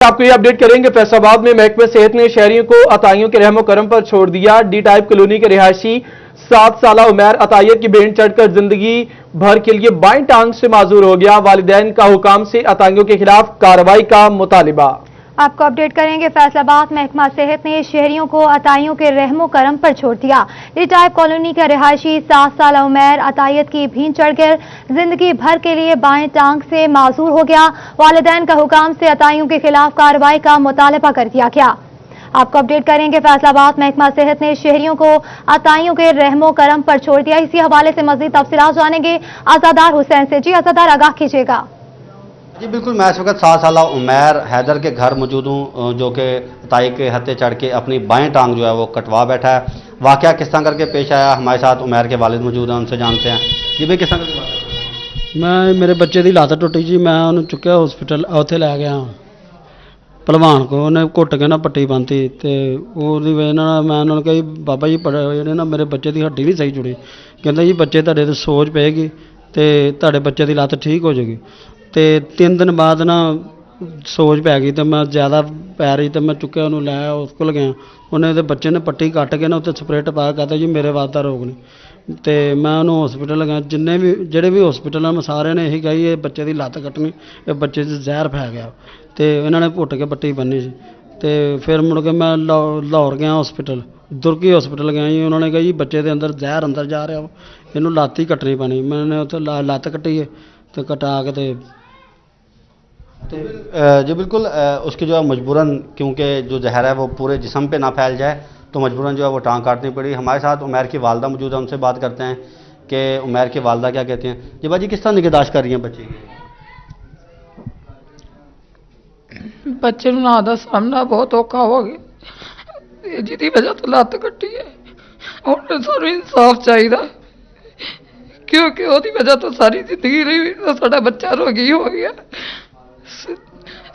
आपको ये अपडेट करेंगे। फैसलाबाद में महकमे सेहत ने शहरियों को अताइयों के रहमो करम पर छोड़ दिया। डी टाइप कॉलोनी के रिहायशी 7 साल उमैर अतायत की भेंट चढ़कर जिंदगी भर के लिए बाएं टांग से माजूर हो गया। वालिदैन का हुकाम से अताइयों के खिलाफ कार्रवाई का मुतालिबा। आपको अपडेट करेंगे। फैसलाबाद महकमा सेहत ने शहरियों को अताइयों के रहमो करम पर छोड़ दिया। डी टाइप कॉलोनी का रिहायशी 7 साल उमैर अतायत की भीन चढ़कर जिंदगी भर के लिए बाएं टांग से माजूर हो गया। वालिदैन का हुकाम से अताइयों के खिलाफ कार्रवाई का मुतालबा कर दिया गया। आपको अपडेट करेंगे। फैसलाबाद महकमा सेहत ने शहरियों को अताइयों के रहमो करम पर छोड़ दिया। इसी हवाले से मजीद तफसीलात जानेंगे आजादार हुसैन से। जी आजादार, आगाह कीजिएगा। जी बिल्कुल, मैं इस वक्त 7 साल उमैर हैदर के घर मौजूद हूँ, जो कि अताई के हत्थे चढ़ के अपनी बाएं टांग जो है वो कटवा बैठा है। वाकया किस तरह करके पेश आया, हमारे साथ उमैर के वालिद मौजूद हैं, उनसे जानते हैं। जी भाई, किस तरह करके? मैं मेरे बच्चे की लत्त टुटी जी, मैं उन्हें चुक्या हॉस्पिटल उत्थे लै गया भलवान को। उन्हें घुट के ना पट्टी बनती तो उसकी वजह मैं उन्होंने कही बाबा जी ਜਿਹੜੇ ना मेरे बच्चे की हड्डी नहीं सही जुड़ी। कहते जी बच्चे ਤੁਹਾਡੇ ਤੇ ਸੋਜ ਪਏਗੀ तो ਤੁਹਾਡੇ ਬੱਚੇ ਦੀ ਲੱਤ ठीक हो जाएगी। तो 3 दिन बाद ना सोज पै गई तो मैं ज़्यादा पै रही तो मैं चुक्या उन्होंने लाया उस को गया। उन्हें तो बच्चे ने पट्टी कट के ना उत्ते स्प्रेट पा कहता जी मेरे वास का रोग नहीं। तो मैं उन्होंने हॉस्पिटल गया, जिन्ने भी ਜਿਹੜੇ भी हॉस्पिटल मैं सारे ने यही कही ये बच्चे की लत्त कटनी, ये बच्चे से जहर पै गया। तो इन्होंने घुट के पट्टी बन्नी सी। तो फिर मुड़ के मैं लाहौर गया हॉस्पिटल, दुर्गी हॉस्पिटल गया जी। उन्होंने कहा जी बच्चे के अंदर जहर अंदर जा रहा, इन्हों लत्त ही कटनी पैनी। मैंने उत्थे लत्त कट्टी है तो कटा के जी बिल्कुल, उसकी जो है मजबूरन, क्योंकि जो जहर है वो पूरे जिस्म पे ना फैल जाए तो मजबूरन जो है वो टांग काटनी पड़ी। हमारे साथ उमैर की वालदा मौजूद है, उनसे बात करते हैं कि उमैर की वालदा क्या कहती हैं। जी बाजी, किस तरह निगहदाश्त कर रही हैं बच्चे की? बच्चे ना का सामना बहुत औखा हो गया, जिसकी वजह तो लत्त कट्टी है। और सानू इंसाफ चाहिए, क्योंकि उसकी वजह तो सारी जिंदगी रही तो साडा बच्चा रोगी हो गया।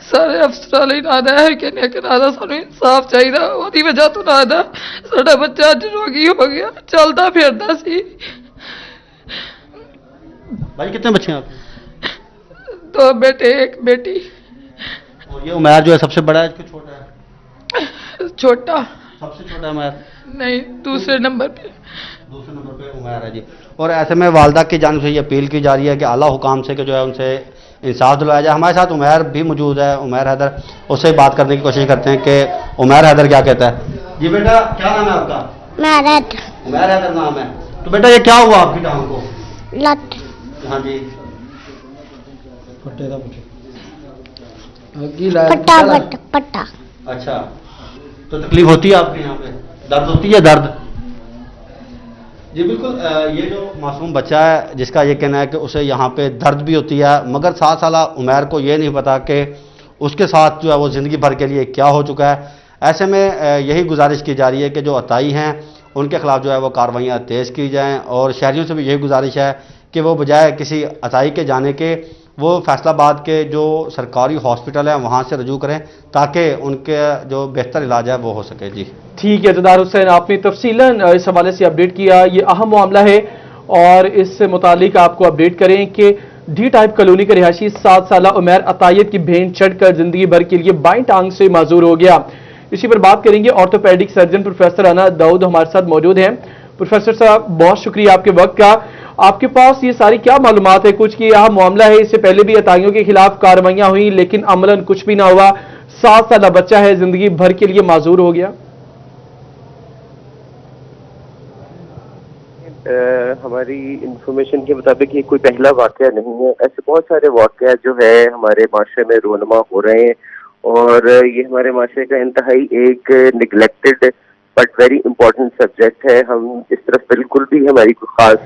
सारे अफसर ਲਈ ਨਾ ਦਾ ਹੈ ਕਿ ਨਾ ਦਾ ਸਾਨੂੰ इंसाफ चाहिए। ਉਹਦੀ वजह तो ना ਦਾ ਸਾਡਾ बच्चा ਅੱਜ रोगी हो गया, चलता फिरता सी। भाई कितने बच्चे हैं आपके? 2 बेटे 1 बेटी। और ये उमैर जो है सबसे बड़ा है कि छोटा है? छोटा सबसे छोटा उमैर नहीं, दूसरे नंबर पे उमैर है जी। और ऐसे में वालदा की जानिब से ये अपील की जा रही है कि आला हुकाम से कि जो है उनसे इंसाफ दिलवाया जाए। हमारे साथ उमैर भी मौजूद है, उमैर हैदर, उससे बात करने की कोशिश करते हैं कि उमैर हैदर क्या कहता है। जी बेटा, क्या नाम है आपका? उमैर हैदर नाम है। तो बेटा ये क्या हुआ आपकी टांग को? लत। हाँ जी, पट्टे का पट्टा। अच्छा, तो तकलीफ होती है आपके यहाँ पे? दर्द होती है? दर्द? जी बिल्कुल, ये जो मासूम बच्चा है जिसका ये कहना है कि उसे यहाँ पे दर्द भी होती है, मगर 7 साल उमैर को ये नहीं पता कि उसके साथ जो है वो ज़िंदगी भर के लिए क्या हो चुका है। ऐसे में यही गुजारिश की जा रही है कि जो अताई हैं उनके खिलाफ जो है वो कार्रवाइयाँ तेज़ की जाएँ। और शहरियों से भी यही गुजारिश है कि वो बजाय किसी अताई के जाने के वो फैसलाबाद के जो सरकारी हॉस्पिटल है वहाँ से रजू करें ताकि उनके जो बेहतर इलाज है वो हो सके। जी ठीक है आजादार हुसैन, आपने तफसीलन इस हवाले से अपडेट किया। ये अहम मामला है और इससे मुतालिक आपको अपडेट करें कि डी टाइप कॉलोनी के रिहायशी 7 साल उमैर अतायत की भेंट चढ़कर जिंदगी भर के लिए बाएं टांग से माजूर हो गया। इसी पर बात करेंगे। ऑर्थोपेडिक सर्जन प्रोफेसर अना दाऊद हमारे साथ मौजूद हैं। प्रोफेसर साहब, बहुत शुक्रिया आपके वक्त का। आपके पास ये सारी क्या मालूमात है कुछ कि यह मामला है, इससे पहले भी अताइयों के खिलाफ कार्रवाइयां हुई लेकिन अमलन कुछ भी ना हुआ, 7 साल बच्चा है जिंदगी भर के लिए माजूर हो गया? हमारी इंफॉर्मेशन के मुताबिक ये कोई पहला वाकया नहीं है। ऐसे बहुत सारे वाकया जो है हमारे माशरे में रोनमा हो रहे हैं और ये हमारे माशरे का इंतहाई एक neglected but very important subject है। हम इस तरफ बिल्कुल भी हमारी कोई खास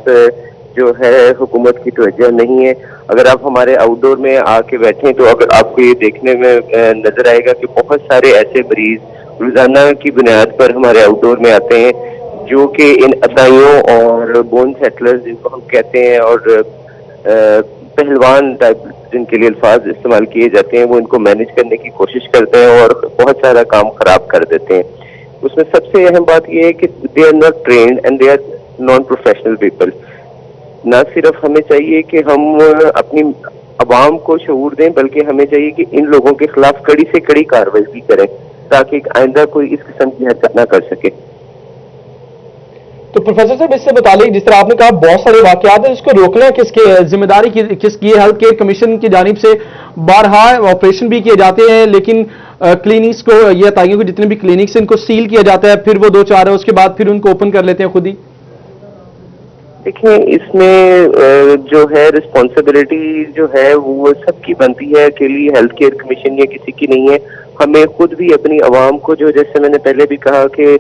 जो है हुकूमत की तवज्जो नहीं है। अगर आप हमारे आउटडोर में आके बैठें तो अगर आपको ये देखने में नजर आएगा कि बहुत सारे ऐसे मरीज रोजाना की बुनियाद पर हमारे आउटडोर में आते हैं जो कि इन अताइयों और बोन सेटलर्स जिनको हम कहते हैं और पहलवान टाइप जिनके लिए अल्फाज इस्तेमाल किए जाते हैं, वो इनको मैनेज करने की कोशिश करते हैं और बहुत सारा काम खराब कर देते हैं। उसमें सबसे अहम बात यह है कि they are not trained and they are non professional people. ना सिर्फ हमें चाहिए कि हम अपनी عوام کو شعور دیں، بلکہ ہمیں چاہیے کہ ان لوگوں کے خلاف کڑی سے کڑی کارروائی بھی کریں تاکہ آئندہ کوئی اس قسم کی حرکت نہ کر سکے۔ تو پروفیسر صاحب اس سے متعلق جس طرح آپ نے کہا بہت سارے واقعات ہیں، اس کو روکنا کس کی ذمہ داری کس کی ہے؟ ہیلتھ کیئر کمیشن کی جانب سے بارہا آپریشن بھی کیے جاتے ہیں، لیکن کلینکس کو یہ عطائیوں کے جتنے بھی کلینکس ہیں ان کو سیل کیا جاتا ہے، پھر وہ 2-4 ہے اس کے بعد پھر ان کو اوپن کر لیتے ہیں خود ہی۔ دیکھیں اس میں جو ہے رسپانسبلٹی جو ہے وہ سب کی بنتی ہے، اکیلی ہیلتھ کیئر کمیشن یا کسی کی نہیں ہے۔ ہمیں خود بھی اپنی عوام کو جو جیسے میں نے پہلے بھی کہا کہ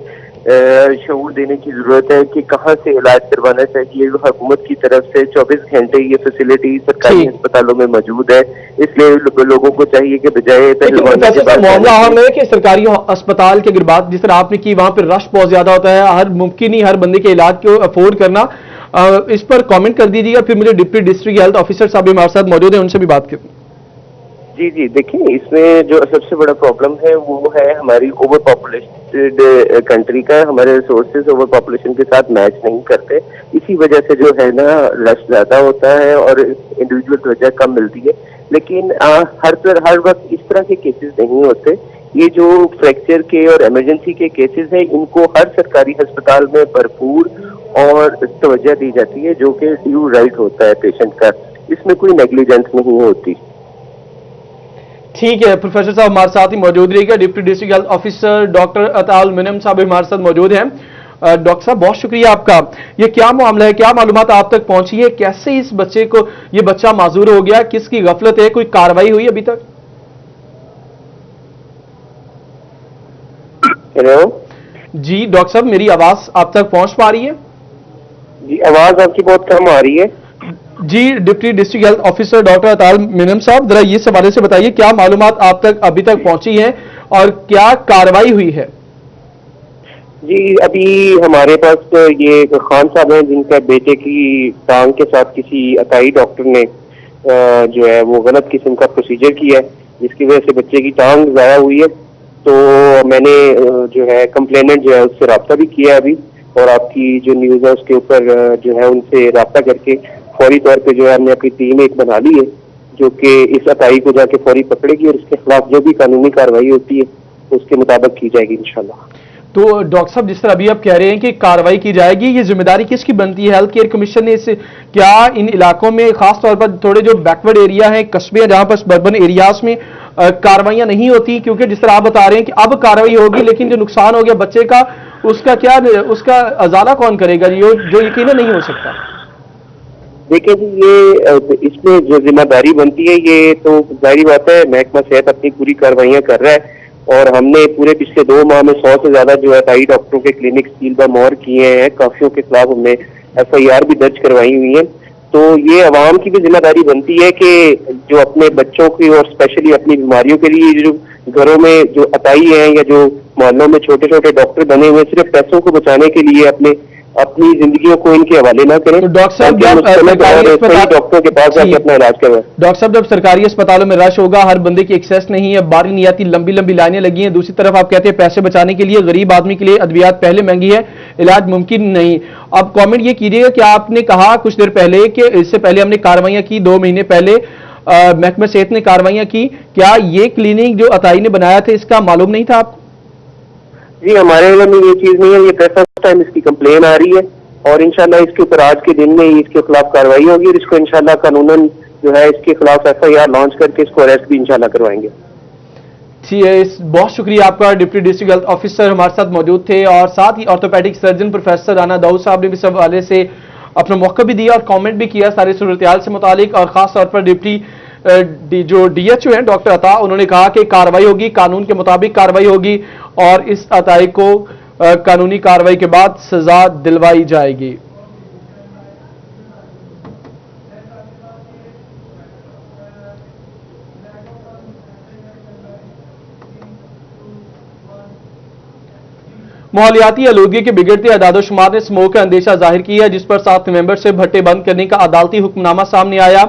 شعور دینے کی ضرورت ہے کہ کہاں سے علاج کروانا چاہیے۔ حکومت کی طرف سے 24 گھنٹے یہ فیسلٹی سرکاری ہسپتالوں میں موجود ہے، اس لیے لوگوں کو چاہیے کہ بجائے معاملہ اہم ہے کہ سرکاری اسپتال کی اگر بات جس طرح آپ نے کی وہاں پہ رش بہت زیادہ ہوتا ہے، ہر ممکن ہی ہر بندے کے علاج کو افورڈ کرنا، اس پر کامنٹ کر دیجیے گا، پھر مجھے ڈپٹی ڈسٹرکٹ ہیلتھ آفیسر صاحب بھی ہمارے ساتھ موجود ہیں، ان سے بھی بات کریں۔ جی دیکھیں اس میں جو سب سے بڑا پرابلم ہے وہ ہے ہماری اوور پاپولیٹڈ کنٹری کا، ہمارے ریسورسز اوور پاپولیشن کے ساتھ میچ نہیں کرتے، اسی وجہ سے جو ہے نا رش زیادہ ہوتا ہے اور انڈیویجول توجہ کم ملتی ہے۔ لیکن ہر وقت اس طرح کے کیسز نہیں ہوتے، یہ جو فریکچر کے اور ایمرجنسی کے کیسز ہیں ان کو ہر سرکاری ہسپتال میں بھرپور اور توجہ دی جاتی ہے، جو کہ ڈیو رائٹ ہوتا ہے پیشنٹ کا، اس میں کوئی نیگلیجنس نہیں ہوتی۔ ٹھیک ہے، پروفیسر صاحب ہمارے ساتھ ہی موجود رہے گا، deputy district health officer doctor Ata ul-Munim صاحب ہمارے ساتھ موجود ہیں۔ ڈاکٹر صاحب بہت شکریہ آپ کا، یہ کیا معاملہ ہے، کیا معلومات آپ تک پہنچی ہے، کیسے اس بچے کو یہ بچہ معذور ہو گیا، کس کی غفلت ہے، کوئی کارروائی ہوئی ابھی تک؟ ہیلو جی ڈاکٹر صاحب میری آواز آپ تک پہنچ پا رہی ہے؟ جی آواز آپ کی بہت کم آ رہی ہے۔ جی deputy district health officer doctor Ata ul-Munim صاحب ذرا اس حوالے سے بتائیے کیا معلومات آپ تک ابھی تک پہنچی ہیں اور کیا کارروائی ہوئی ہے؟ جی ابھی ہمارے پاس یہ خان صاحب ہیں جن کا بیٹے کی ٹانگ کے ساتھ کسی عطائی ڈاکٹر نے جو ہے وہ غلط قسم کا پروسیجر کیا ہے جس کی وجہ سے بچے کی ٹانگ ضائع ہوئی ہے، تو میں نے جو ہے کمپلیننٹ جو ہے اس سے رابطہ بھی کیا ابھی، اور آپ کی جو نیوز ہے اس کے اوپر جو ہے ان سے رابطہ کر کے فوری طور پہ جو ہے ہم نے اپنی ٹیم ایک بنا لی ہے جو کہ اس عطائی کو جا کے فوری پکڑے گی اور اس کے خلاف جو بھی قانونی کارروائی ہوتی ہے اس کے مطابق کی جائے گی انشاءاللہ۔ تو ڈاکٹر صاحب جس طرح ابھی آپ کہہ رہے ہیں کہ کارروائی کی جائے گی، یہ ذمہ داری کس کی بنتی ہے؟ ہیلتھ کیئر کمیشن نے کیا ان علاقوں میں خاص طور پر تھوڑے جو بیکورڈ ایریا ہیں، قصبے ہیں جہاں پر سبربن ایریاز میں کارروائیاں نہیں ہوتی، کیونکہ جس طرح آپ بتا رہے ہیں کہ اب کارروائی ہوگی لیکن جو نقصان ہو گیا بچے کا اس کا ازالہ کون کرے گا جو یقیناً نہیں ہو سکتا؟ دیکھیں جی یہ اس میں جو ذمہ داری بنتی ہے یہ تو ظاہری بات ہے محکمہ صحت اپنی پوری کارروائیاں کر رہا ہے، اور ہم نے پورے پچھلے 2 ماہ میں 100 سے زیادہ جو عطائی ڈاکٹروں کے کلینک سیل بمور کیے ہیں، کافیوں کے خلاف ہم نے FIR بھی درج کروائی ہوئی ہیں۔ تو یہ عوام کی بھی ذمہ داری بنتی ہے کہ جو اپنے بچوں کی اور اسپیشلی اپنی بیماریوں کے لیے جو گھروں میں جو عطائی ہیں یا جو محلوں میں چھوٹے چھوٹے ڈاکٹر بنے ہوئے صرف پیسوں کو بچانے کے لیے اپنی زندگیوں کو ان کے حوالے نہ کریں، ڈاکٹر صاحب ڈاکٹروں کے پاس جا کے اپنا علاج کروائیں۔ ڈاکٹر صاحب جب سرکاری اسپتالوں میں رش ہوگا، ہر بندے کی ایکسیس نہیں ہے، باری نہیں آتی، لمبی لمبی لائنیں لگی ہیں، دوسری طرف آپ کہتے ہیں پیسے بچانے کے لیے غریب آدمی کے لیے ادویات پہلے مہنگی ہے، علاج ممکن نہیں۔ اب کامنٹ یہ کیجیے گا کہ آپ نے کہا کچھ دیر پہلے کہ اس سے پہلے ہم نے کارروائیاں کی، 2 مہینے پہلے محکمہ صحت نے کارروائیاں کی، کیا یہ کلینک جو عطائی نے بنایا تھا اس کا معلوم نہیں تھا آپ کو؟ جی ہمارے علم میں یہ چیز نہیں ہے، یہ فرسٹ ٹائم اس کی کمپلین آ رہی ہے اور انشاءاللہ اس کے اوپر آج کے دن میں ہی اس کے خلاف کارروائی ہوگی اور اس کو انشاءاللہ قانوناً جو ہے اس کے خلاف FIR لانچ کر کے اس کو اریسٹ بھی انشاءاللہ کروائیں گے۔ جی بہت شکریہ آپ کا، ڈپٹی ڈسٹرکٹ ہیلتھ آفیسر ہمارے ساتھ موجود تھے، اور ساتھ ہی آرتھوپیڈک سرجن پروفیسر رانا داؤد صاحب نے بھی اس حوالے سے اپنا موقع بھی دیا اور کامنٹ بھی کیا ساری صورتحال سے متعلق، اور خاص طور پر ڈپٹی جو DHO ہیں ڈاکٹر عطا، انہوں نے کہا کہ کارروائی ہوگی، قانون کے مطابق کارروائی ہوگی اور اس عطائی کو قانونی کارروائی کے بعد سزا دلوائی جائے گی۔ ماحولیاتی آلودگی کے بگڑتے اعداد و شمار نے سموگ کا اندیشہ ظاہر کیا ہے، جس پر 7 نومبر سے بھٹے بند کرنے کا عدالتی حکم نامہ سامنے آیا۔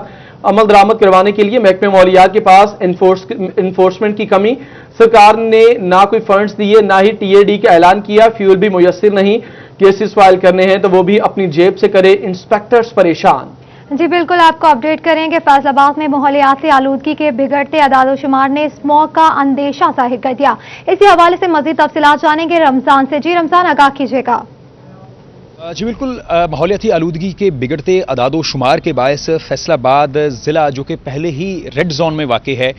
عمل درآمد کروانے کے لیے محکمہ ماحولیات کے پاس انفورسمنٹ کی کمی، سرکار نے نہ کوئی فنڈز دیے نہ ہی TAD کا اعلان کیا، فیول بھی میسر نہیں، کیسز فائل کرنے ہیں تو وہ بھی اپنی جیب سے کرے، انسپیکٹرز پریشان۔ जी बिल्कुल, आपको अपडेट करेंगे। फैसलाबाद में माहौलियाती आलूदगी के बिगड़ते अदाद-ओ-शुमार ने स्मॉग का अंदेशा जाहिर कर दिया। इसी हवाले से मजीद तफसीलात जानेंगे रमजान से। जी रमजान, आगाह कीजिएगा। जी बिल्कुल, माहौलियाती आलूदगी के बिगड़ते अदाद-ओ-शुमार के बायस फैसलाबाद ज़िला जो कि पहले ही रेड जोन में वाक़ है,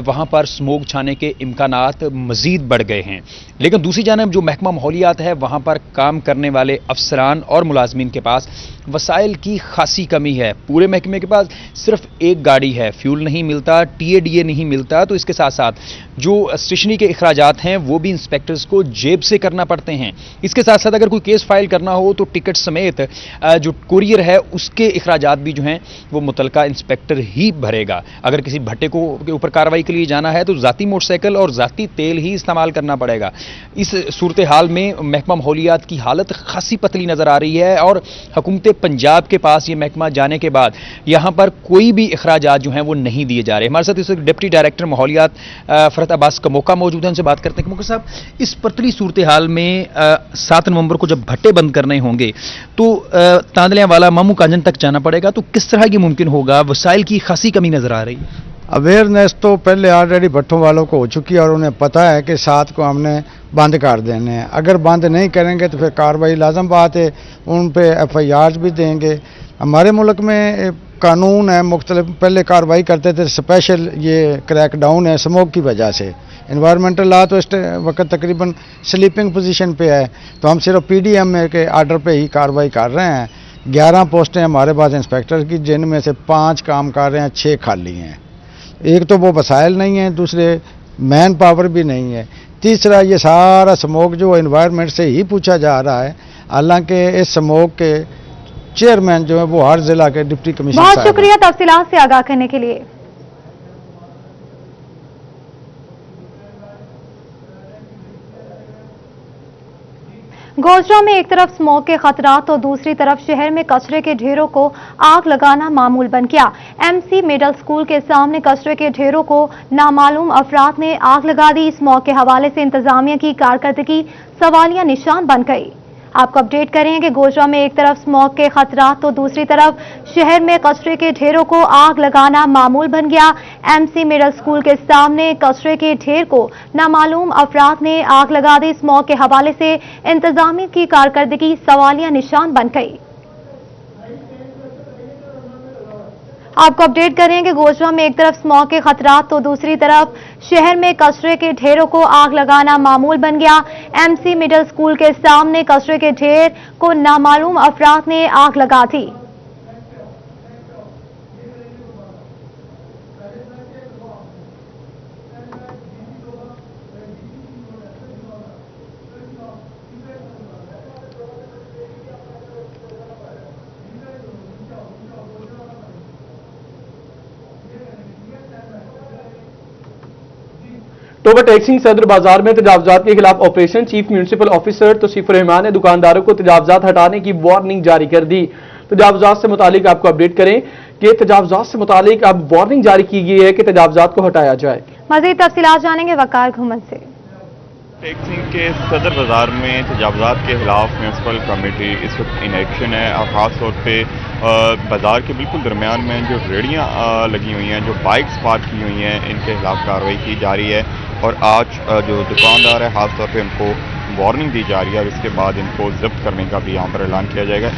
वहाँ पर स्मोक छाने के इम्कानात मज़ीद बढ़ गए हैं। लेकिन दूसरी जानब जो महकमा माहौलियात है, वहाँ पर काम करने वाले अफसरान और मुलाजमीन के पास वसाइल की खासी कमी है। पूरे महकमे के पास सिर्फ एक गाड़ी है, फ्यूल नहीं मिलता, TADA नहीं मिलता। तो इसके साथ साथ जो स्टेशनरी के अखराजात हैं वो भी इंस्पेक्टर्स को जेब से करना पड़ते हैं। इसके साथ साथ अगर कोई केस फाइल करना हो तो टिकट समेत जो कुरियर है उसके अखराजात भी जो हैं वो मुतलका इंस्पेक्टर ही भरेगा। अगर किसी भट्टे को के ऊपर कार्रवाई के लिए जाना है तो ज़ाती मोटरसाइकिल और ज़ाती तेल ही इस्तेमाल करना पड़ेगा। इस सूरत हाल में महकमा माहौलियात की हालत खासी पतली नज़र आ रही है और हुकूमत पंजाब के पास ये महकमा जाने के बाद यहाँ पर कोई भी अखराजात जो हैं वो नहीं दिए जा रहे। हमारे साथ इस वक्त डिप्टी डायरेक्टर माहौलियात फरहत अब्बास कमोका मौजूद हैं, उनसे बात करते हैं। कमोका साहब, इस पतली सूरत हाल में 7 नवंबर को जब भट्टे बंद करने होंगे तो तांदलियां वाला मामू कांजन तक जाना पड़ेगा, तो किस तरह ये मुमकिन होगा? वसाइल की खासी कमी नजर आ रही है। अवेयरनेस तो पहले ऑलरेडी भट्टों वालों को हो चुकी है और उन्हें पता है कि 7 को हमने बंद कर देने हैं। अगर बंद नहीं करेंगे तो फिर कार्रवाई लाजम बात है, उन पे FIR भी देंगे। हमारे मुल्क में कानून है मुख्तलिफ, पहले कार्रवाई करते थे, स्पेशल ये क्रैक डाउन है स्मोक की वजह से। इन्वायरमेंटल लॉ तो इस वक्त तकरीबन स्लीपिंग पोजीशन पे है, तो हम सिर्फ PDM के आर्डर पे ही कार्रवाई कर रहे हैं। 11 पोस्टें हमारे पास इंस्पेक्टर की, जिनमें से 5 काम कर रहे हैं, 6 खाली हैं। एक तो वो वसाइल नहीं है, दूसरे मैन पावर भी नहीं है, तीसरा ये सारा स्मोक जो एनवायरनमेंट से ही पूछा जा रहा है। हालांकि इस स्मोक के चेयरमैन जो है वो हर जिला के डिप्टी कमिश्नर। बहुत शुक्रिया तफसीलात से आगाह करने के लिए। गोजरा में एक तरफ स्मोक के खतरात तो दूसरी तरफ शहर में कचरे के ढेरों को आग लगाना मामूल बन गया। MC मिडल स्कूल के सामने कचरे के ढेरों को नामालूम अफराद ने आग लगा दी। स्मोक के हवाले से इंतजामिया की कारकर्दगी सवालिया निशान बन गई। आपको अपडेट करेंगे। गोजरा में एक तरफ स्मोक के खतरात तो दूसरी तरफ शहर में कचरे के ढेरों को आग लगाना मामूल बन गया। MC मिडल स्कूल के सामने कचरे के ढेर को नामालूम अफराद ने आग लगा दी। स्मोक के हवाले से इंतजामिया की कारकर्दगी सवालिया निशान बन गई। आपको अपडेट करेंगे। गोजरा में एक तरफ स्मोक के खतरात तो दूसरी तरफ शहर में कचरे के ढेरों को आग लगाना मामूल बन गया। MC मिडल स्कूल के सामने कचरे के ढेर को नामालूम अफराद ने आग लगा दी। टोबा टैक्सिंग सदर बाजार में तजावजात के खिलाफ operation. Chief municipal officer Tausifur Rehman ने दुकानदारों को तजावजात हटाने की वार्निंग जारी कर दी। तजावजात से मुतालिक आपको अपडेट करें कि तजावजात से मुतालिक अब वार्निंग जारी की गई है कि तजावजात को हटाया जाए। मजीद तफसीलात जानेंगे वकार घुमन से। टैक्सिंग के सदर बाजार में तजावजात के खिलाफ म्यूनसिपल कमेटी इस वक्त इन एक्शन है। और ख़ास तौर पर बाजार के बिल्कुल दरमियान में जो रेहड़ियाँ लगी हुई हैं, जो बाइक्स पार्क की हुई हैं, इनके खिलाफ कार्रवाई की जा रही है। और आज जो दुकानदार है खास तौर पे उनको वार्निंग दी जा रही है और इसके बाद इनको जब्त करने का भी यहाँ पर ऐलान किया जाएगा।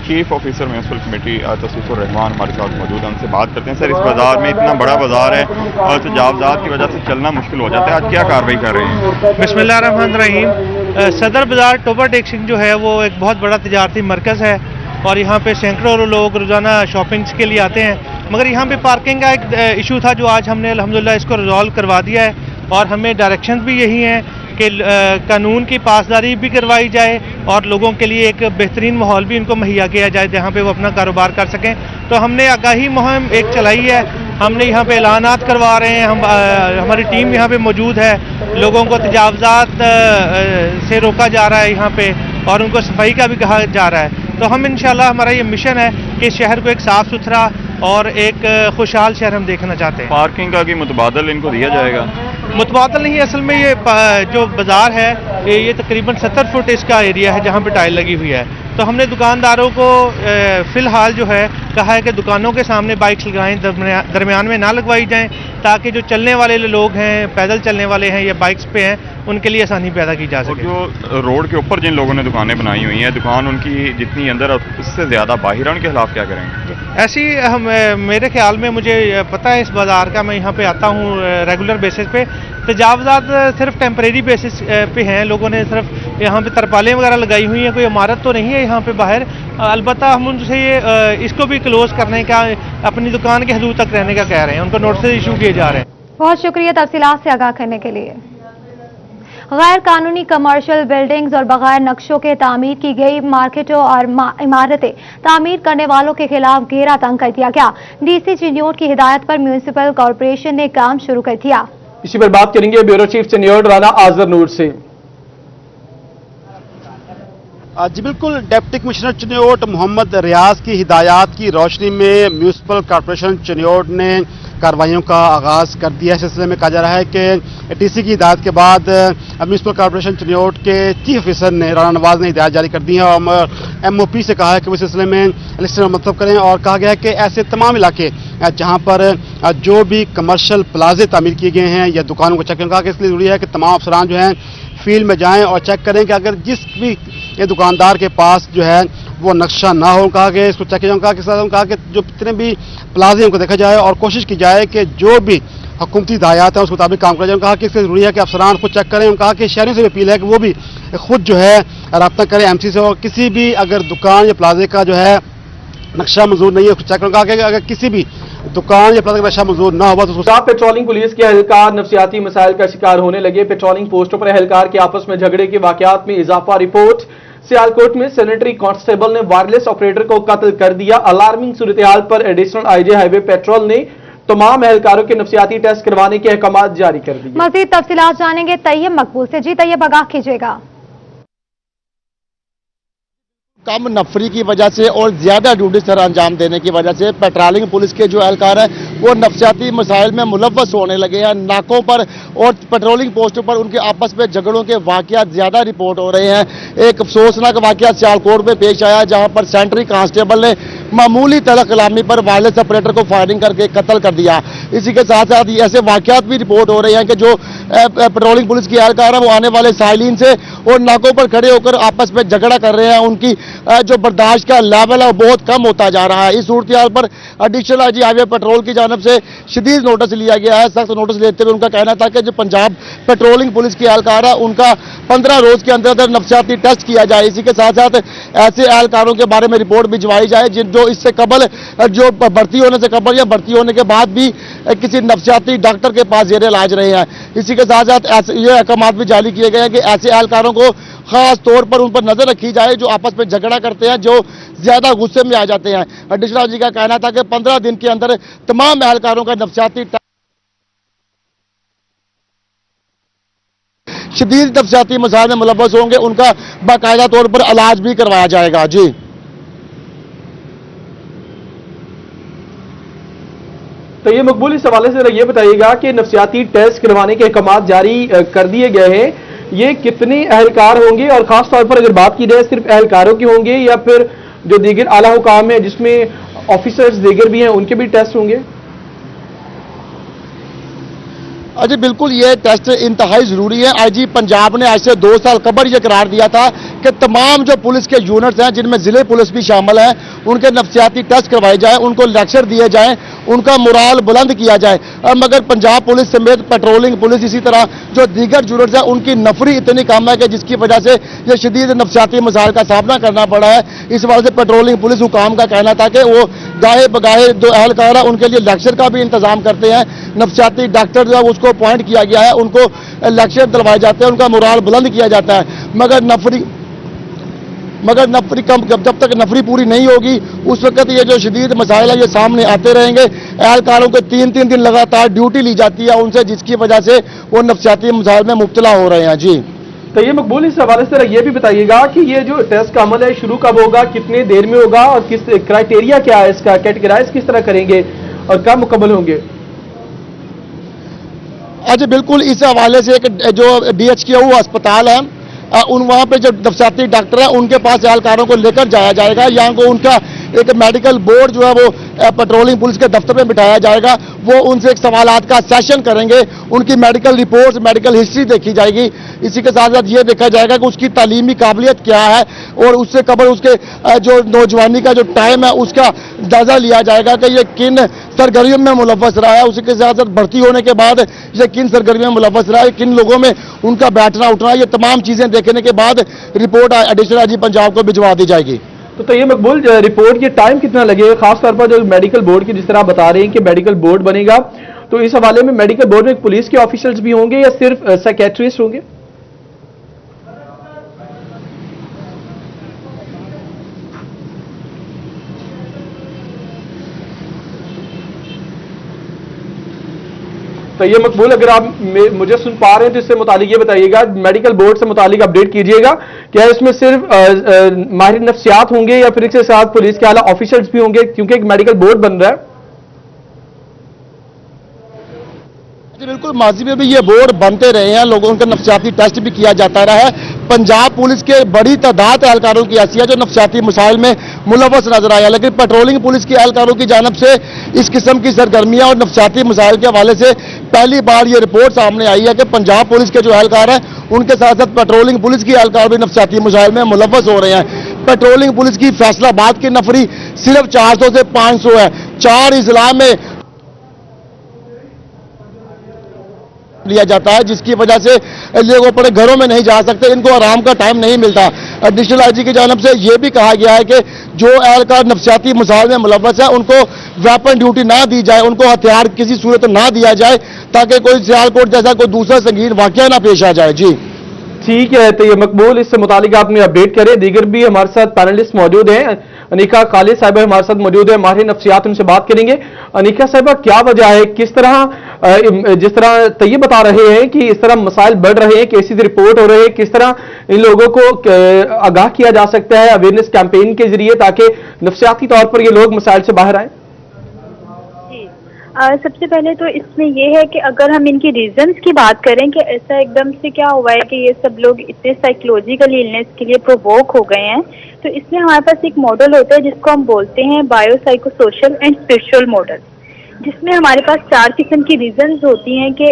Chief officer municipal committee Tausifur Rehman हमारे साथ मौजूद हैं, उनसे बात करते हैं। सर, इस बाजार में इतना बड़ा बाजार है और तजावजात की वजह से चलना मुश्किल हो जाता है, आज क्या कार्रवाई कर रहे हैं? बिस्मिल्लाहिर्रहमानिर्रहीम। सदर बाजार टोबा टैक्सिंग जो है वो एक बहुत बड़ा तजारती मरकज़ है और यहाँ पे सैकड़ों लोग रोज़ाना शॉपिंग्स के लिए आते हैं। मगर यहाँ पे पार्किंग का एक इशू था जो आज हमने अल्हम्दुलिल्लाह इसको रिजॉल्व करवा दिया है। और हमें डायरेक्शन भी यही हैं कि कानून की पासदारी भी करवाई जाए और लोगों के लिए एक बेहतरीन माहौल भी इनको मुहैया किया जाए जहाँ पे वो अपना कारोबार कर सकें। तो हमने आगाही मुहिम एक चलाई है, हमने यहाँ पे ऐलानात करवा रहे हैं। हमारी टीम यहाँ पे मौजूद है, लोगों को तजावजात से रोका जा रहा है यहाँ पे और उनको सफाई का भी कहा जा रहा है। तो हम इंशाल्लाह, हमारा ये मिशन है कि शहर को एक साफ़ सुथरा और एक खुशहाल शहर हम देखना चाहते हैं। पार्किंग का कि मुतबादल इनको दिया जाएगा? मुतबादल नहीं, असल में ये जो बाजार है ये तकरीबन 70 फुट इसका एरिया है जहाँ पे टाइल लगी हुई है। तो हमने दुकानदारों को फ़िलहाल जो है कहा है कि दुकानों के सामने बाइक्स लगाएं, दरमियान में ना लगवाई जाएं, ताकि जो चलने वाले लोग हैं, पैदल चलने वाले हैं या बाइक्स पे हैं, उनके लिए आसानी पैदा की जा सके। जो रोड के ऊपर जिन लोगों ने दुकानें बनाई हुई हैं, दुकान उनकी जितनी अंदर और उससे ज़्यादा बाहर, उनके खिलाफ क्या करेंगे? ऐसी मेरे ख्याल में मुझे पता है इस बाज़ार का, मैं यहाँ पे आता हूँ रेगुलर बेसिस पे। तजावज़ात सिर्फ टेम्परेरी बेसिस पे हैं, लोगों ने सिर्फ यहाँ पे तरपालें वगैरह लगाई हुई हैं, कोई इमारत तो नहीं है यहाँ पे बाहर। अलबत्ता हम उनसे ये इसको भी क्लोज करने का, अपनी दुकान के हदूद तक रहने का कह रहे हैं, उनको नोटिस इशू किए जा रहे हैं। बहुत शुक्रिया तफसीलात से आगाह करने के लिए। गैर कानूनी कमर्शियल बिल्डिंग्स और बगैर नक्शों के तामीर की गई मार्केटों और इमारतें तामीर करने वालों के खिलाफ घेरा तंग कर दिया गया। डीसी चिन्योट की हिदायत पर म्यूनिसिपल कॉरपोरेशन ने काम शुरू कर दिया। इसी पर बात करेंगे ब्यूरो चीफ चिन्योट राना आजर नूर से। जी बिल्कुल, डिप्टी कमिश्नर चिन्योट मोहम्मद रियाज की हिदायत की रोशनी में म्यूनिसिपल कॉरपोरेशन चिन्योट ने कार्रवाइयों का आगाज़ कर दिया। इस सिलसिले में कहा जा रहा है कि डीसी की हिदायत के बाद म्यूनिसिपल कॉरपोरेशन चिन्योट के चीफ ऑफिसर ने राना नवाज ने हिदायत जारी कर दी है और एमओपी से कहा है कि वो इस सिलसिले में लिस्ट मतलब करें। और कहा गया है कि ऐसे तमाम इलाके जहाँ पर जो भी कमर्शियल प्लाजे तामीर किए गए हैं या दुकानों को चेक करें, कहा कि इसलिए ज़रूरी है कि तमाम अफसरान जो हैं फील्ड में जाएं और चेक करें कि अगर जिस भी ये दुकानदार के पास जो है वो नक्शा ना हो, कहा कि इसको चेक किया। कहा कि जो जितने भी प्लाजे उनको देखा जाए और कोशिश की जाए कि जो भी हुकूमती हिदायत है उसके मुताबिक काम किया जाए। कहा कि इससे ज़रूरी है कि अफसरान खुद चेक करें। कहा कि शहरियों से भी अपील है कि वो भी खुद जो है रब्ता करें एमसी से, और किसी भी अगर दुकान या प्लाजे का जो है नक्शा मंजूर नहीं है उसको चेक करें। कहा कि अगर किसी भी दुकान या प्लाजा का नक्शा मंजूर ना हो तो पेट्रोलिंग पुलिस के एहलकार नफसियाती मसाइल का शिकार होने लगे। पेट्रोलिंग पोस्टों पर एहलकार के आपस में झगड़े के वाकयात में इजाफा। रिपोर्ट सियालकोट में सैनिटरी कांस्टेबल ने वायरलेस ऑपरेटर को कत्ल कर दिया। अलार्मिंग सूरत-ए-हाल पर एडिशनल आईजी हाईवे पेट्रोल ने तमाम एहलकारों के नफसियाती टेस्ट करवाने के अहकाम जारी कर दिए। मजीद तफसीलात जानेंगे तैयब मकबूल से। जी तैयब, आगाह कीजिएगा। कम नफरी की वजह से और ज्यादा ड्यूटी सर अंजाम देने की वजह से पेट्रोलिंग पुलिस के जो एहलकार हैं वो नफसियाती मसाइल में मुलव्वस होने लगे हैं। नाकों पर और पेट्रोलिंग पोस्टों पर उनके आपस में झगड़ों के वाकयात ज्यादा रिपोर्ट हो रहे हैं। एक अफसोसनाक वाकया सियालकोट में पेश आया जहां पर सेंट्री कांस्टेबल ने मामूली तलक कलामी पर वायरलेस ऑपरेटर को फायरिंग करके कत्ल कर दिया। इसी के साथ साथ ऐसे वाकयात भी रिपोर्ट हो रहे हैं कि जो पेट्रोलिंग पुलिस के एहलकार हैं वो आने वाले साइलिन से और नाकों पर खड़े होकर आपस में झगड़ा कर रहे हैं। उनकी जो बर्दाश्त का लेवल है वो बहुत कम होता जा रहा है। इस सूरत-ए-हाल पर एडिशनल आईजी हाईवे पेट्रोल की जानिब से शदीद नोटिस लिया गया है। सख्त नोटिस लेते हुए उनका कहना था कि जो पंजाब पेट्रोलिंग पुलिस के एहलकार है उनका 15 रोज के अंदर अंदर नफसियाती टेस्ट किया जाए। इसी के साथ साथ ऐसे एहलकारों के बारे में रिपोर्ट भिजवाई जाए जो इससे कबल जो भर्ती होने से कबल या भर्ती होने के बाद भी किसी नफसियाती डॉक्टर के पास जेर इलाज रहे हैं। इसी के साथ साथ ये अहकाम भी जारी किए गए हैं कि ऐसे एहलकारों को खास तौर पर उन पर नजर रखी जाए जो आपस में झगड़ा करते हैं, जो ज्यादा गुस्से में आ जाते हैं। एडिशनल जी का कहना था कि 15 दिन के अंदर तमाम एहलकारों का नफसियाती शदीद नफसियाती मसाइल में मुलव्वस होंगे, उनका बाकायदा तौर पर इलाज भी करवाया जाएगा। जी तो ये मकबूल, इस हवाले से ये बताइएगा कि नफसियाती टेस्ट करवाने के अहकाम जारी कर दिए गए हैं, ये कितने एहलकार होंगे और खास तौर पर अगर बात की जाए सिर्फ एहलकारों की होंगे या फिर जो दीगर आला हुकाम है जिसमें ऑफिसर्स दीगर भी हैं उनके भी टेस्ट होंगे? जी बिल्कुल, ये टेस्ट इंतहाई जरूरी है। आईजी पंजाब ने आज से 2 साल कबल ये करार दिया था कि तमाम जो पुलिस के यूनिट्स हैं जिनमें जिले पुलिस भी शामिल है उनके नफसियाती टेस्ट करवाए जाए, उनको लेक्चर दिए जाएं, उनका मोराल बुलंद किया जाए। मगर पंजाब पुलिस समेत पेट्रोलिंग पुलिस इसी तरह जो दीगर यूनिट्स हैं उनकी नफरी इतनी कम है कि जिसकी वजह से ये शदीद नफसियाती मसाइल का सामना करना पड़ा है। इस वजह से पेट्रोलिंग पुलिस हुकाम का कहना था कि वो गाहे बगाहे जो एहलकार है उनके लिए लेक्चर का भी इंतजाम करते हैं। नफसियाती डॉक्टर जो उसको अपॉइंट किया गया है, उनको लेक्चर दिलवाए जाते हैं, उनका मोराल बुलंद किया जाता है। मगर नफरी कम, जब तक नफरी पूरी नहीं होगी उस वक्त ये जो शदीद मसाइल है ये सामने आते रहेंगे। एहलकारों को 3-3 दिन लगातार ड्यूटी ली जाती है उनसे, जिसकी वजह से वो नफसियाती मसाइल में मुब्तला हो रहे हैं। जी तो ये मकबूल, इस हवाले से ये भी बताइएगा कि ये जो टेस्ट का अमल है शुरू कब होगा, कितने देर में होगा और किस क्राइटेरिया क्या है इसका, कैटेगराइज किस तरह करेंगे और कब मुकम्मल होंगे? जी बिल्कुल, इस हवाले से एक जो DHQ अस्पताल है वहाँ पे जो नफसियाती डॉक्टर हैं उनके पास एहलकारों को लेकर जाया जाएगा, यहाँ को उनका एक मेडिकल बोर्ड जो है वो पेट्रोलिंग पुलिस के दफ्तर में बिठाया जाएगा, वो उनसे एक सवालात का सेशन करेंगे, उनकी मेडिकल रिपोर्ट्स, मेडिकल हिस्ट्री देखी जाएगी। इसी के साथ साथ ये देखा जाएगा कि उसकी तालीमी काबिलियत क्या है और उससे कबर उसके जो नौजवानी का जो टाइम है उसका अंदाजा लिया जाएगा कि ये किन सरगर्मियों में मुलव्वस रहा है। उसी के साथ साथ भर्ती होने के बाद ये किन सरगर्मियों में मुलव्वस रहा है, किन लोगों में उनका बैठना उठना, ये तमाम चीज़ें देखने के बाद रिपोर्ट एडिशनल आईजी पंजाब को भिजवा दी जाएगी। तो तैयब मकबूल, रिपोर्ट के टाइम कितना लगेगा, खासतौर पर जो मेडिकल बोर्ड की जिस तरह बता रहे हैं कि मेडिकल बोर्ड बनेगा, तो इस हवाले में मेडिकल बोर्ड में पुलिस के ऑफिशियल्स भी होंगे या सिर्फ साइकेट्रिस्ट होंगे? तो ये मकबूल, अगर आप मुझे सुन पा रहे हैं तो इससे मुतालिक ये बताइएगा, मेडिकल बोर्ड से मुतालिक अपडेट कीजिएगा, क्या इसमें सिर्फ माहिर नफ्सियात होंगे या फिर इसके साथ पुलिस के आला ऑफिसर्स भी होंगे, क्योंकि एक मेडिकल बोर्ड बन रहा है? बिल्कुल, माजी में भी ये बोर्ड बनते रहे हैं, लोगों का नफ्सियाती टेस्ट भी किया जाता रहा है। पंजाब पुलिस के बड़ी तादाद एहलकारों की ऐसी है जो नफ्सियाती मसाइल में मुलव्वस नजर आया, लेकिन पेट्रोलिंग पुलिस के एहलकारों की जानब से इस किस्म की सरगर्मियां और नफ्सियाती मसाइल के हवाले से पहली बार ये रिपोर्ट सामने आई है कि पंजाब पुलिस के जो एहलकार हैं उनके साथ साथ पेट्रोलिंग पुलिस की एहलकार भी नफ्सियाती मसाइल में मुलव्वस हो रहे हैं। पेट्रोलिंग पुलिस की फैसलाबाद की नफरी सिर्फ 400 से 500 है, 4 अजला में लिया जाता है, जिसकी वजह से लोग अपने घरों में नहीं जा सकते, इनको आराम का टाइम नहीं मिलता। एडिशनल आईजी की जानब से यह भी कहा गया है कि जो एहलकार नफ्सियाती मसाइल में मुलव्वस है उनको वेपन ड्यूटी ना दी जाए, उनको हथियार किसी सूरत ना दिया जाए, ताकि कोई सियालकोट जैसा कोई दूसरा संगीन वाकया ना पेश आ जाए। जी ठीक है, तो ये मकबूल, इससे मुतालिक आपने अपडेट करें। दीगर भी हमारे साथ पैनलिस्ट मौजूद हैं, अनिका खालिद साहिबा हमारे साथ मौजूद है, माहिर नफ्सियात, उनसे बात करेंगे। अनिका साहिबा, क्या वजह है, किस तरह जिस तरह तैयब बता रहे हैं कि इस तरह मसाइल बढ़ रहे हैं, केसेस रिपोर्ट हो रहे हैं, किस तरह इन लोगों को आगाह किया जा सकता है अवेयरनेस कैंपेन के जरिए, ताकि नफ्सियाती तौर पर ये लोग मसाइल से बाहर आए? सबसे पहले तो इसमें यह है कि अगर हम इनकी रीजंस की बात करें कि ऐसा एकदम से क्या हुआ है कि ये सब लोग इतने साइकोलॉजिकल इलनेस के लिए प्रोवोक हो गए हैं, तो इसमें हमारे पास एक मॉडल होता है जिसको हम बोलते हैं बायोसाइकोसोशल एंड स्पिरिचुअल मॉडल, जिसमें हमारे पास 4 किस्म की रीजंस होती हैं कि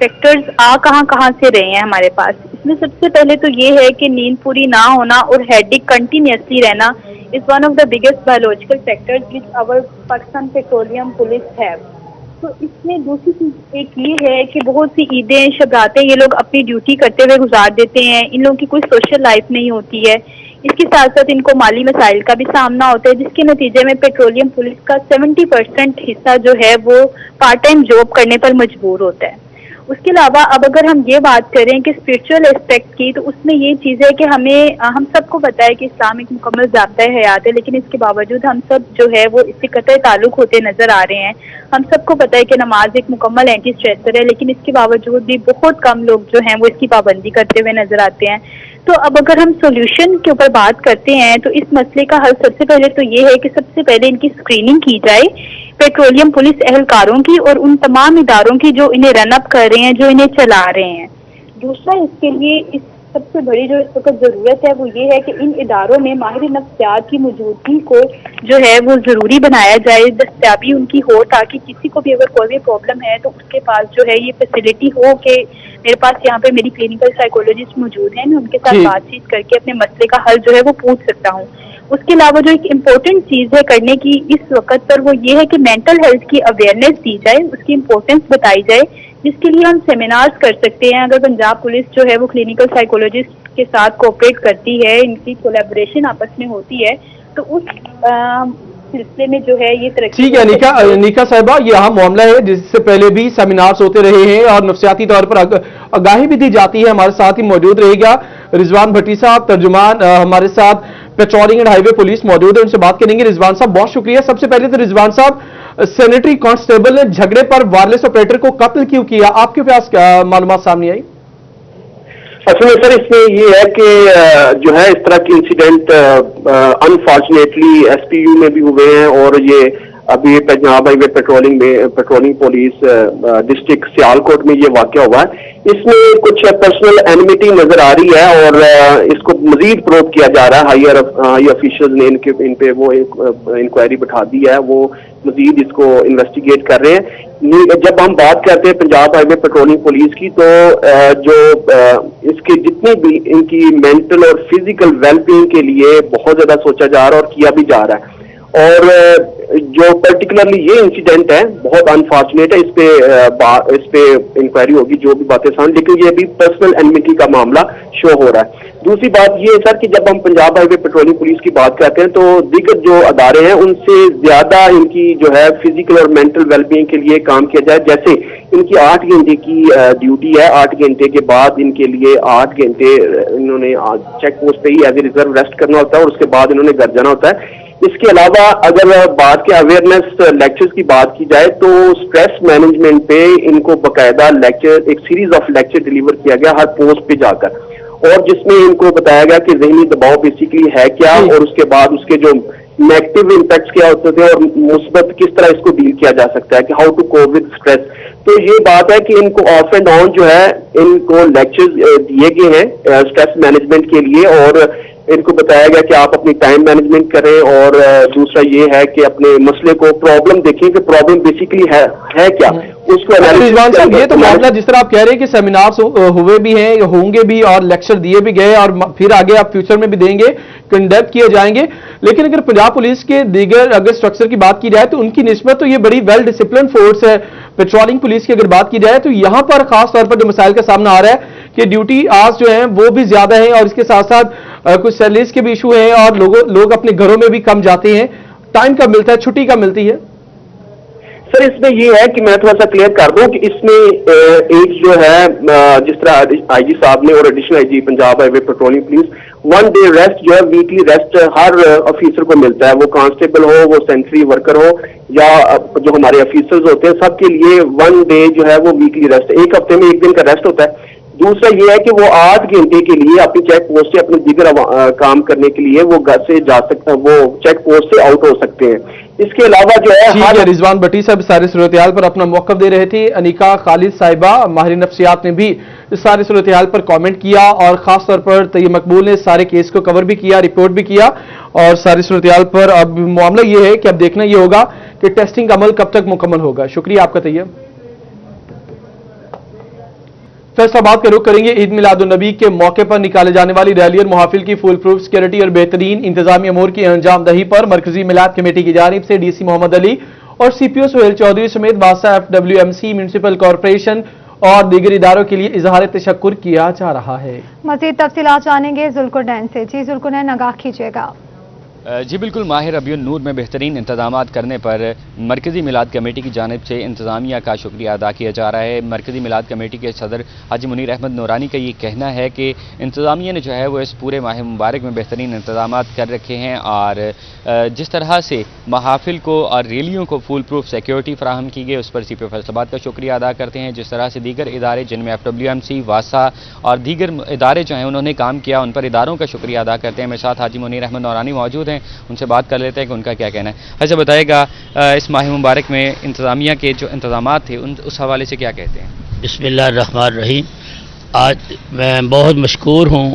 फैक्टर्स कहाँ से रहे हैं हमारे पास। इसमें सबसे पहले तो ये है कि नींद पूरी ना होना और हेडेक कंटिन्यूसली रहना is one of the biggest biological factors which our Pakistan petroleum police have. तो इसमें दूसरी चीज एक ये है कि बहुत सी ईदें शबातें ये लोग अपनी ड्यूटी करते हुए गुजार देते हैं, इन लोगों की कोई सोशल लाइफ नहीं होती है। इसके साथ साथ इनको माली मसाइल का भी सामना होता है, जिसके नतीजे में पेट्रोलियम पुलिस का 70% हिस्सा जो है वो पार्ट टाइम जॉब करने पर मजबूर होता है। उसके अलावा अब अगर हम ये बात करें कि स्पिरिचुअल एस्पेक्ट की, तो उसमें ये चीज़ है कि हम सबको पता है कि इस्लाम एक मुकम्मल ज़ाब्ता हयात है, लेकिन इसके बावजूद हम सब जो है वो इससे कतई ताल्लुक होते नज़र आ रहे हैं। हम सबको पता है कि नमाज एक मुकम्मल एंटी स्ट्रेसर है, लेकिन इसके बावजूद भी बहुत कम लोग जो हैं वो इसकी पाबंदी करते हुए नजर आते हैं। तो अब अगर हम सोल्यूशन के ऊपर बात करते हैं तो इस मसले का हल सबसे पहले तो ये है कि सबसे पहले इनकी स्क्रीनिंग की जाए पेट्रोलियम पुलिस एहलकारों की और उन तमाम इदारों की जो इन्हें रन अप कर रहे हैं, जो इन्हें चला रहे हैं। दूसरा, इसके लिए इस सबसे बड़ी जो इस वक्त जरूरत है वो ये है कि इन इदारों में माहिर नफ्सियात की मौजूदगी को जो है वो जरूरी बनाया जाए, दस्तियाबी उनकी हो, ताकि किसी को भी अगर कोई भी प्रॉब्लम है तो उसके पास जो है ये फैसिलिटी हो कि मेरे पास यहाँ पे मेरी क्लिनिकल साइकोलॉजिस्ट मौजूद है, मैं उनके साथ बातचीत करके अपने मसले का हल जो है वो पूछ सकता हूँ। उसके अलावा जो एक इम्पोर्टेंट चीज है करने की इस वक्त पर वो ये है कि मेंटल हेल्थ की अवेयरनेस दी जाए, उसकी इम्पोर्टेंस बताई जाए, जिसके लिए हम सेमिनार्स कर सकते हैं। अगर पंजाब पुलिस जो है वो क्लिनिकल साइकोलॉजिस्ट के साथ कोऑपरेट करती है, इनकी कोलैबोरेशन आपस में होती है, तो उस सिलसिले में जो है ये तरक्की। ठीक है निका साहिबा, ये अहम मामला है जिससे पहले भी सेमिनार्स होते रहे हैं और नफ्सियाती तौर पर आगाही भी दी जाती है। हमारे साथ ही मौजूद रहेगा रिजवान भट्टी साहब, तर्जुमान, हमारे साथ पेट्रोलिंग एंड हाईवे पुलिस मौजूद है, उनसे बात करेंगे। रिजवान साहब बहुत शुक्रिया। सबसे पहले तो रिजवान साहब, सैनिटरी कांस्टेबल ने झगड़े पर वायरलेस ऑपरेटर को कत्ल क्यों किया, आपके पास मालूमात सामने आई? असल में सर इसमें ये है कि जो है इस तरह के इंसिडेंट अनफॉर्चुनेटली एसपीयू में भी हुए हैं और ये अभी Punjab highway patrolling police district Sialkot में ये वाकया हुआ है। इसमें कुछ पर्सनल एनिमिटी नजर आ रही है और इसको मजीद प्रोब किया जा रहा है। हाई ऑफिशियल्स ने इन पे वो इंक्वायरी बैठा दी है, वो मजीद इसको इन्वेस्टिगेट कर रहे हैं। जब हम बात करते हैं पंजाब हाईवे पेट्रोलिंग पुलिस की, तो जो इसके जितनी भी इनकी मेंटल और फिजिकल वेलबींग के लिए बहुत ज्यादा सोचा जा रहा है और किया भी जा रहा है। और जो पर्टिकुलरली ये इंसिडेंट है बहुत अनफॉर्चुनेट है, इस पे इंक्वायरी होगी जो भी बातें सामने, लेकिन ये भी पर्सनल एनिमिटी का मामला शो हो रहा है। दूसरी बात ये है सर कि जब हम पंजाब हाईवे पेट्रोलिंग पुलिस की बात करते हैं तो दीगर जो अदारे हैं उनसे ज्यादा इनकी जो है फिजिकल और मेंटल वेलबींग के लिए काम किया जाए। जैसे इनकी 8 घंटे की ड्यूटी है, 8 घंटे के बाद इनके लिए 8 घंटे इन्होंने चेक पोस्ट पे ही एज ए रिजर्व रेस्ट करना होता है और उसके बाद इन्होंने घर जाना होता है। इसके अलावा अगर बात के अवेयरनेस लेक्चर्स की बात की जाए तो स्ट्रेस मैनेजमेंट पे इनको बकायदा लेक्चर, एक सीरीज ऑफ लेक्चर डिलीवर किया गया हर पोस्ट पे जाकर, और जिसमें इनको बताया गया कि ज़हनी दबाव बेसिकली है क्या और उसके बाद उसके जो नेगेटिव इम्पैक्ट्स क्या होते थे और मुस्बत किस तरह इसको डील किया जा सकता है, कि how to cope with stress. तो ये बात है कि इनको ऑफ एंड ऑन जो है इनको लेक्चर्स दिए गए हैं स्ट्रेस मैनेजमेंट के लिए, और इनको बताया गया कि आप अपनी टाइम मैनेजमेंट करें, और दूसरा ये है कि अपने मसले को प्रॉब्लम देखें कि प्रॉब्लम बेसिकली है क्या, उसको रिजवान साहब ये तो मामला जिस तरह आप कह रहे हैं कि सेमिनार्स हुए भी हैं, होंगे भी और लेक्चर दिए भी गए और फिर आगे आप फ्यूचर में भी देंगे, कंडक्ट किए जाएंगे, लेकिन अगर पंजाब पुलिस के दीगर अगर स्ट्रक्चर की बात की जाए तो उनकी निस्बत तो ये बड़ी वेल डिसिप्लिन फोर्स है। पेट्रोलिंग पुलिस की अगर बात की जाए तो यहां पर खास तौर पर जो मसाइल का सामना आ रहा है कि ड्यूटी आवर्स जो हैं वो भी ज्यादा हैं और इसके साथ साथ कुछ सैलरीज के भी इशू हैं और लोग अपने घरों में भी कम जाते हैं, टाइम कब मिलता है, छुट्टी कब मिलती है? सर इसमें ये है कि मैं थोड़ा सा क्लियर कर दूं कि इसमें एक जो है जिस तरह आईजी साहब ने और additional IG Punjab highway patrolling police 1 day rest जो है वीकली रेस्ट हर ऑफिसर को मिलता है, वो कांस्टेबल हो, वो सेंट्री वर्कर हो या जो हमारे ऑफिसर्स होते हैं, सबके लिए 1 डे जो है वो वीकली रेस्ट, एक हफ्ते में 1 दिन का रेस्ट होता है। दूसरा ये है कि वो 8 घंटे के लिए अपनी चेक पोस्ट से अपने दीगर काम करने के लिए वो घर से जा सकते हैं, वो चेक पोस्ट से आउट हो सकते हैं। इसके अलावा जो है रिजवान भट्टी साहब सारी सूरत-ए-हाल पर अपना मौक़िफ़ दे रहे थे। अनिका खालिद साहिबा माहिर नफ्सियात ने भी इस सारी सूरत-ए-हाल पर कमेंट किया और खास तौर पर तैयब मकबूल ने सारे केस को कवर भी किया, रिपोर्ट भी किया और सारी सूरत-ए-हाल पर अब मामला ये है कि अब देखना ये होगा कि टेस्टिंग का अमल कब तक मुकम्मल होगा। शुक्रिया आपका तैयब। फैसलाबाद का रुख करेंगे। ईद मिलादुन्नबी के मौके पर निकाले जाने वाली रैली और मुहाफिल की फुल प्रूफ सिक्योरिटी और बेहतरीन इंतजामी अमूर की अंजामदही पर मरकजी मिलाद कमेटी की जानिब से डीसी मोहम्मद अली और सीपीओ सुहेल चौधरी समेत वासा FWMC म्यूनिसिपल कॉरपोरेशन और दीगर इदारों के लिए इजहार तशक्कुर किया जा रहा है। मजीद तफसीलात जानेंगे जुल्कुरनैन से। जी जुल्कुरनैन, आगाह कीजिएगा। जी बिल्कुल, माह रबीउन नूर में बेहतरीन इंतजामात करने पर मरकज़ी मिलाद कमेटी की जानिब से इंतज़ामिया का शुक्रिया अदा किया जा रहा है। मरकज़ी मिलाद कमेटी के सदर हाजी मुनीर अहमद नूरानी का ये कहना है कि इंतज़ामिया ने जो है वो इस पूरे माह मुबारक में बेहतरीन इंतजामात कर रखे हैं और जिस तरह से महाफिल को और रैलियों को फुल प्रूफ सिक्योरिटी फराहम की गई उस पर सीपीओ फैसलाबाद का शुक्रिया अदा करते हैं। जिस तरह से दीगर इदारे जिनमें FWMC, वासा और दीगर इदारे जो हैं उन्होंने काम किया, उन पर इदारों का शुक्रिया अदा करते हैं। मेरे साथ हाजी मुनीर अहमद नूरानी मौजूद हैं, उनसे बात कर लेते हैं कि उनका क्या कहना है। अच्छा बताइएगा, इस माह मुबारक में इंतज़ामिया के जो इंतजामात थे उस हवाले से क्या कहते हैं? बिस्मिल्लाहिर्रहमानिर्रहीम। आज मैं बहुत मशकूर हूँ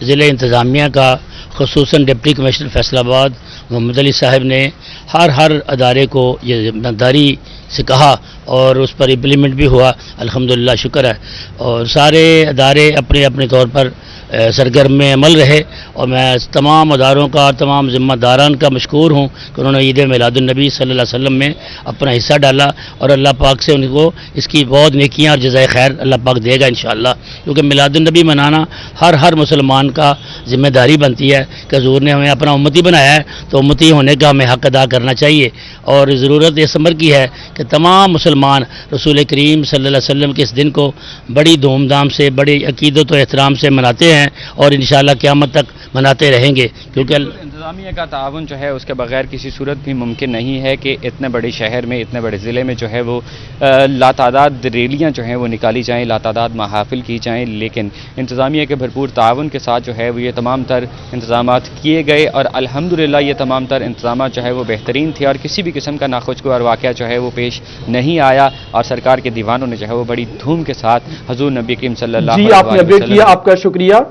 ज़िले इंतज़ामिया का, ख़ुसूसन डिप्टी कमिश्नर फैसलाबाद मोहम्मद अली साहब ने हर अदारे को ये जिम्मेदारी से कहा और उस पर इम्प्लीमेंट भी हुआ, अल्हम्दुलिल्लाह शुक्र है। और सारे अदारे अपने अपने तौर पर सरगर्म में अमल रहे और मैं तमाम अदारों का और तमाम ज़िम्मेदारान का मशकूर हूँ कि उन्होंने ईद मिलादुन्नबी सल्लल्लाहु अलैहि वसल्लम में अपना हिस्सा डाला और अल्लाह पाक से उनको इसकी बहुत नेकियां और जज़ाए खैर अल्लाह पाक देगा इंशाअल्लाह। क्योंकि मिलादुन्नबी मनाना हर मुसलमान का ज़िम्मेदारी बनती है कि हुज़ूर ने हमें अपना उम्मती बनाया है तो उम्मती होने का हमें हक़ अदा करना चाहिए। और ज़रूरत इस अमर की है कि तमाम मुसलमान रसूल करीम सल्लल्लाहु अलैहि वसल्लम के इस दिन को बड़ी धूमधाम से, बड़ी अकीदत और एहतराम से मनाते हैं और इंशाअल्लाह क़यामत तक मनाते रहेंगे। क्योंकि इंतज़ामिया का ताउन जो है उसके बगैर किसी सूरत भी मुमकिन नहीं है कि इतने बड़े शहर में, इतने बड़े ज़िले में जो है वो लातादाद रैलियाँ जो हैं वो निकाली जाएँ, लातादाद महाफिल की जाएँ, लेकिन इंतज़ामिया के भरपूर ताउन के साथ जो है वो ये तमाम तर इंतज़ामात किए गए और अल्हम्दुलिल्लाह ये तमाम तर इंतज़ामात जो है वो बेहतरीन थे और किसी भी किस्म का नाखुशगवार वाक़या जो है वो पेश नहीं आया और सरकार के दीवानों ने जो है वो बड़ी धूम के साथ हुज़ूर नबी करीम सल्लल्लाहु अलैहि वसल्लम जी आपने अपडेट किया, आपका शुक्रिया।